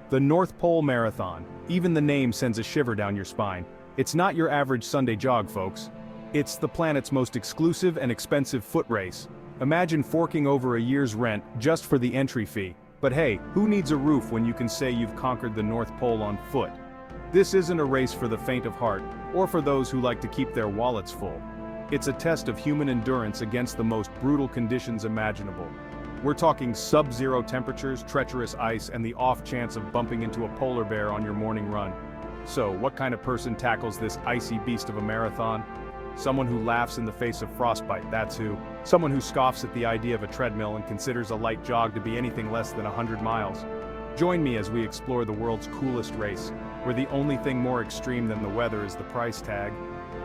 The North Pole Marathon. Even the name sends a shiver down your spine. It's not your average Sunday jog, folks. It's the planet's most exclusive and expensive foot race. Imagine forking over a year's rent just for the entry fee. But hey, who needs a roof when you can say you've conquered the North Pole on foot? This isn't a race for the faint of heart, or for those who like to keep their wallets full. It's a test of human endurance against the most brutal conditions imaginable. We're talking sub-zero temperatures, treacherous ice, and the off chance of bumping into a polar bear on your morning run. So, what kind of person tackles this icy beast of a marathon? Someone who laughs in the face of frostbite, that's who. Someone who scoffs at the idea of a treadmill and considers a light jog to be anything less than 100 miles. Join me as we explore the world's coolest race, where the only thing more extreme than the weather is the price tag.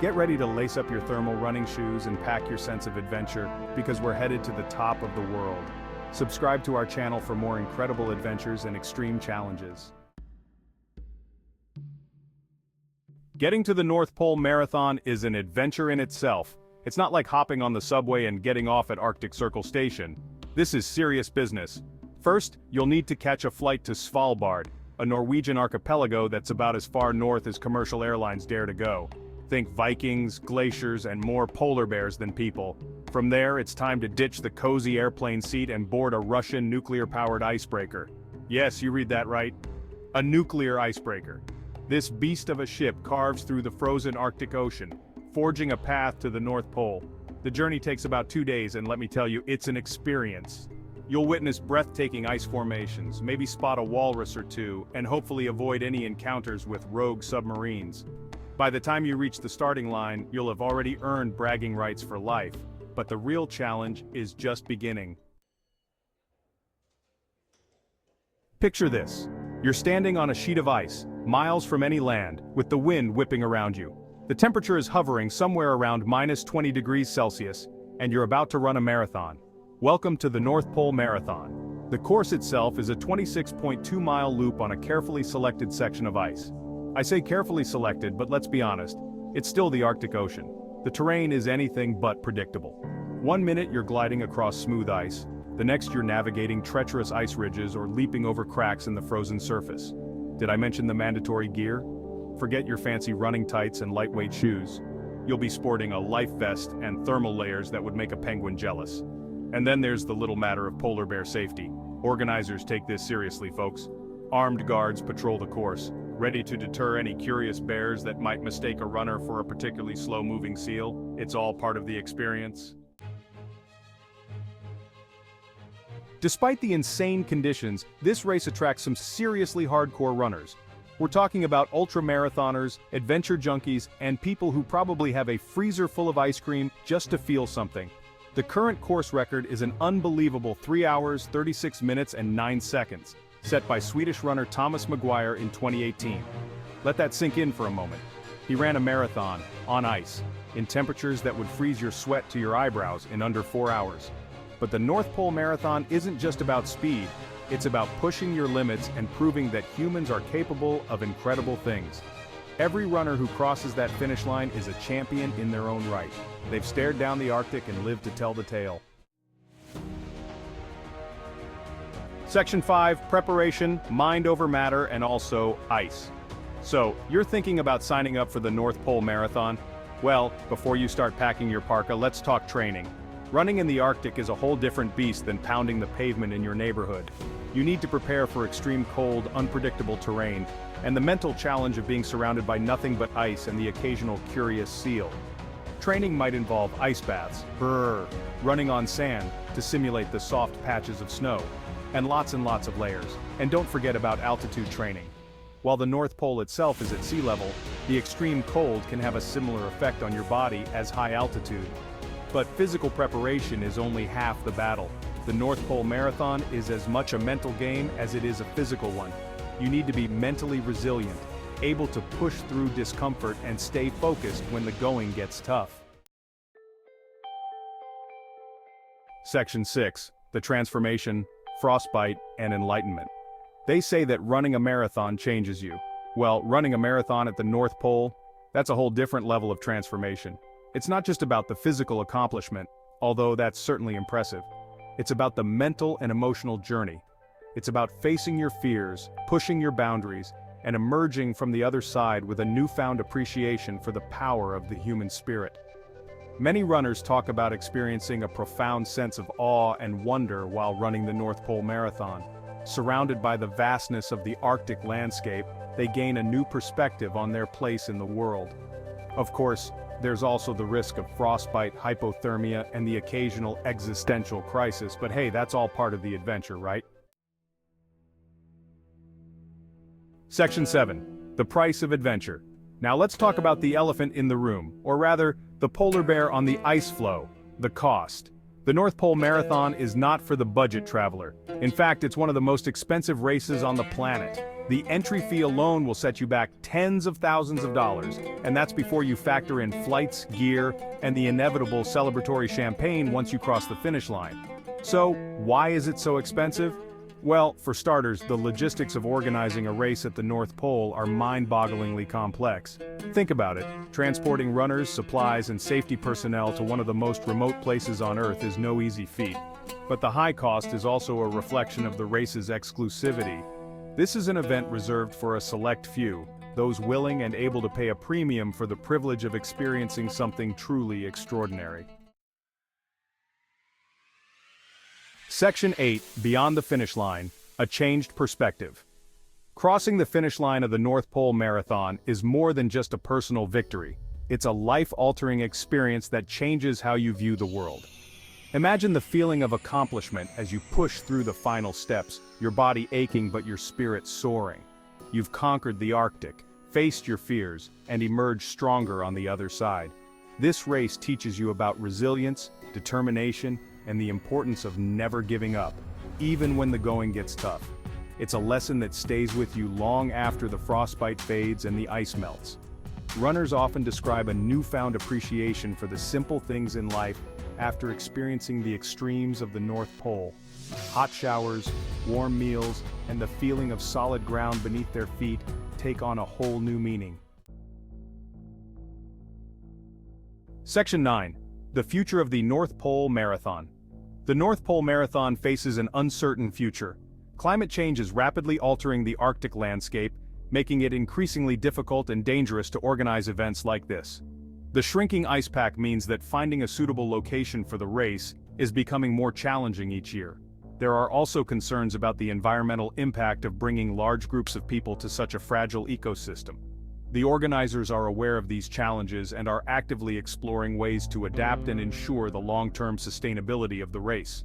Get ready to lace up your thermal running shoes and pack your sense of adventure, because we're headed to the top of the world. Subscribe to our channel for more incredible adventures and extreme challenges. Getting to the North Pole Marathon is an adventure in itself. It's not like hopping on the subway and getting off at Arctic Circle Station. This is serious business. First, you'll need to catch a flight to Svalbard, a Norwegian archipelago that's about as far north as commercial airlines dare to go. Think Vikings, glaciers, and more polar bears than people. From there, it's time to ditch the cozy airplane seat and board a Russian nuclear-powered icebreaker. Yes, you read that right. A nuclear icebreaker. This beast of a ship carves through the frozen Arctic Ocean, forging a path to the North Pole. The journey takes about 2 days, and let me tell you, it's an experience. You'll witness breathtaking ice formations, maybe spot a walrus or two, and hopefully avoid any encounters with rogue submarines. By the time you reach the starting line, you'll have already earned bragging rights for life. But the real challenge is just beginning. Picture this. You're standing on a sheet of ice, miles from any land, with the wind whipping around you. The temperature is hovering somewhere around -20 degrees Celsius, and you're about to run a marathon. Welcome to the North Pole Marathon. The course itself is a 26.2-mile loop on a carefully selected section of ice. I say carefully selected, but let's be honest, it's still the Arctic Ocean. The terrain is anything but predictable. 1 minute you're gliding across smooth ice, the next you're navigating treacherous ice ridges or leaping over cracks in the frozen surface. Did I mention the mandatory gear? Forget your fancy running tights and lightweight shoes. You'll be sporting a life vest and thermal layers that would make a penguin jealous. And then there's the little matter of polar bear safety. Organizers take this seriously, folks. Armed guards patrol the course, ready to deter any curious bears that might mistake a runner for a particularly slow-moving seal. It's all part of the experience. Despite the insane conditions, this race attracts some seriously hardcore runners. We're talking about ultra-marathoners, adventure junkies, and people who probably have a freezer full of ice cream just to feel something. The current course record is an unbelievable 3 hours, 36 minutes, and 9 seconds, set by Swedish runner Thomas Maguire in 2018. Let that sink in for a moment. He ran a marathon, on ice, in temperatures that would freeze your sweat to your eyebrows in under 4 hours. But the North Pole Marathon isn't just about speed, it's about pushing your limits and proving that humans are capable of incredible things. Every runner who crosses that finish line is a champion in their own right. They've stared down the Arctic and lived to tell the tale. Section 5, preparation, mind over matter, and also ice. So, you're thinking about signing up for the North Pole Marathon? Well, before you start packing your parka, let's talk training. Running in the Arctic is a whole different beast than pounding the pavement in your neighborhood. You need to prepare for extreme cold, unpredictable terrain, and the mental challenge of being surrounded by nothing but ice and the occasional curious seal. Training might involve ice baths, running on sand to simulate the soft patches of snow, and lots of layers. And don't forget about altitude training. While the North Pole itself is at sea level, the extreme cold can have a similar effect on your body as high altitude. But physical preparation is only half the battle. The North Pole Marathon is as much a mental game as it is a physical one. You need to be mentally resilient, able to push through discomfort and stay focused when the going gets tough. Section 6, the transformation, frostbite, and enlightenment. They say that running a marathon changes you. Well, running a marathon at the North Pole, that's a whole different level of transformation. It's not just about the physical accomplishment, although that's certainly impressive. It's about the mental and emotional journey. It's about facing your fears, pushing your boundaries, and emerging from the other side with a newfound appreciation for the power of the human spirit. Many runners talk about experiencing a profound sense of awe and wonder while running the North Pole Marathon. Surrounded by the vastness of the Arctic landscape, they gain a new perspective on their place in the world. Of course, there's also the risk of frostbite, hypothermia, and the occasional existential crisis, but hey, that's all part of the adventure, right? Section 7. The price of adventure. Now let's talk about the elephant in the room, or rather, the polar bear on the ice floe, the cost. The North Pole Marathon is not for the budget traveler. In fact, it's one of the most expensive races on the planet. The entry fee alone will set you back tens of thousands of dollars, and that's before you factor in flights, gear, and the inevitable celebratory champagne once you cross the finish line. So, why is it so expensive? Well, for starters, the logistics of organizing a race at the North Pole are mind-bogglingly complex. Think about it. Transporting runners, supplies, and safety personnel to one of the most remote places on Earth is no easy feat. But the high cost is also a reflection of the race's exclusivity. This is an event reserved for a select few, those willing and able to pay a premium for the privilege of experiencing something truly extraordinary. Section 8, Beyond the Finish Line, A Changed Perspective. Crossing the finish line of the North Pole Marathon is more than just a personal victory. It's a life-altering experience that changes how you view the world. Imagine the feeling of accomplishment as you push through the final steps, your body aching but your spirit soaring. You've conquered the Arctic, faced your fears, and emerged stronger on the other side. This race teaches you about resilience, determination, and the importance of never giving up, even when the going gets tough. It's a lesson that stays with you long after the frostbite fades and the ice melts. Runners often describe a newfound appreciation for the simple things in life after experiencing the extremes of the North Pole. Hot showers, warm meals, and the feeling of solid ground beneath their feet take on a whole new meaning. Section 9. The future of the North Pole Marathon. The North Pole Marathon faces an uncertain future. Climate change is rapidly altering the Arctic landscape, making it increasingly difficult and dangerous to organize events like this. The shrinking ice pack means that finding a suitable location for the race is becoming more challenging each year. There are also concerns about the environmental impact of bringing large groups of people to such a fragile ecosystem. The organizers are aware of these challenges and are actively exploring ways to adapt and ensure the long-term sustainability of the race.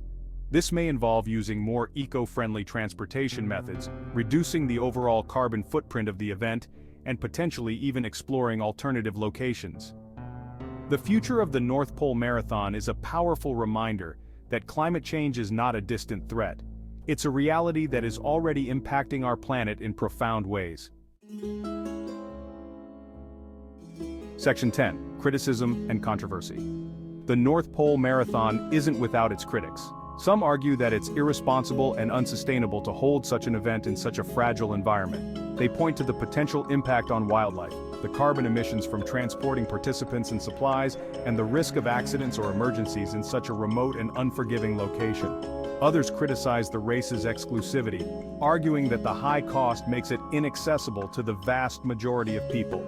This may involve using more eco-friendly transportation methods, reducing the overall carbon footprint of the event, and potentially even exploring alternative locations. The future of the North Pole Marathon is a powerful reminder that climate change is not a distant threat. It's a reality that is already impacting our planet in profound ways. Section 10. Criticism and Controversy. The North Pole Marathon isn't without its critics. Some argue that it's irresponsible and unsustainable to hold such an event in such a fragile environment. They point to the potential impact on wildlife, the carbon emissions from transporting participants and supplies, and the risk of accidents or emergencies in such a remote and unforgiving location. Others criticize the race's exclusivity, arguing that the high cost makes it inaccessible to the vast majority of people.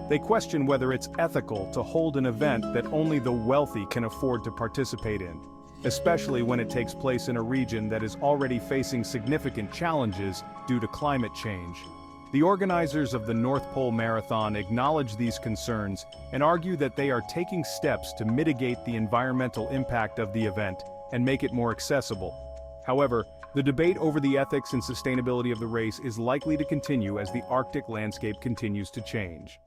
They question whether it's ethical to hold an event that only the wealthy can afford to participate in, especially when it takes place in a region that is already facing significant challenges due to climate change. The organizers of the North Pole Marathon acknowledge these concerns and argue that they are taking steps to mitigate the environmental impact of the event and make it more accessible. However, the debate over the ethics and sustainability of the race is likely to continue as the Arctic landscape continues to change.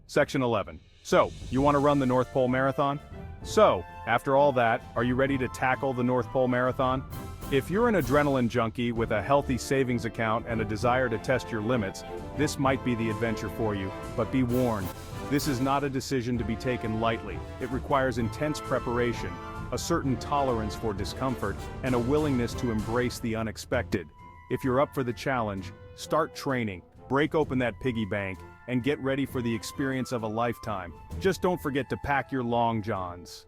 Section 11. So, you want to run the North Pole Marathon? So, after all that, are you ready to tackle the North Pole Marathon? If you're an adrenaline junkie with a healthy savings account and a desire to test your limits, this might be the adventure for you, but be warned. This is not a decision to be taken lightly. It requires intense preparation, a certain tolerance for discomfort, and a willingness to embrace the unexpected. If you're up for the challenge, start training, break open that piggy bank, and get ready for the experience of a lifetime. Just don't forget to pack your long johns.